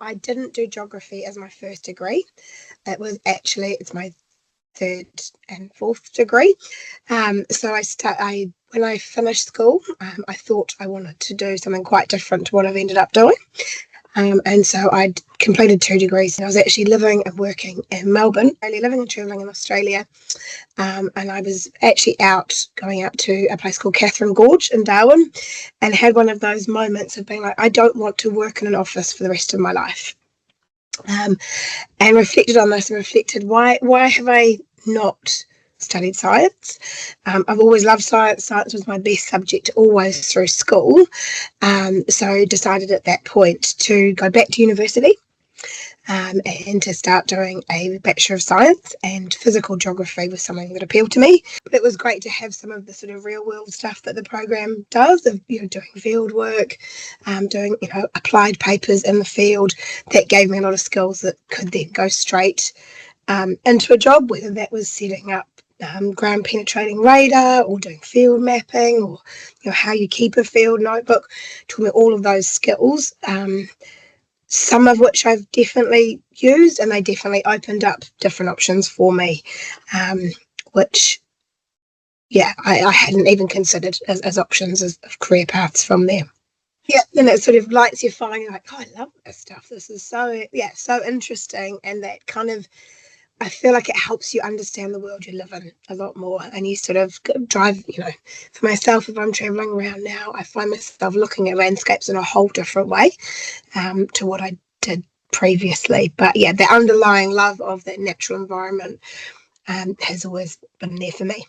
I didn't do geography as my first degree. It's my third and fourth degree. So when I finished school, I thought I wanted to do something quite different to what I've ended up doing. And so I completed 2 degrees. I was actually living and working in Melbourne, living and travelling in Australia. And I was actually going out to a place called Katherine Gorge in Darwin, and had one of those moments of being like, I don't want to work in an office for the rest of my life. And reflected on this and reflected, why have I not studied science? I've always loved science. Science was my best subject always through school. So decided at that point to go back to university and to start doing a Bachelor of Science, and physical geography was something that appealed to me. But it was great to have some of the sort of real world stuff that the program does, of doing field work, doing applied papers in the field. That gave me a lot of skills that could then go straight into a job, whether that was setting up ground penetrating radar or doing field mapping, or how you keep a field notebook. Taught me all of those skills. Some of which I've definitely used, and they definitely opened up different options for me, which, I hadn't even considered as options of career paths from there. Yeah, and it sort of lights your fire. You're like, oh, I love this stuff. This is so interesting, and that kind of, I feel like it helps you understand the world you live in a lot more, and you sort of drive, for myself, if I'm traveling around now, I find myself looking at landscapes in a whole different way to what I did previously. But yeah, the underlying love of that natural environment has always been there for me.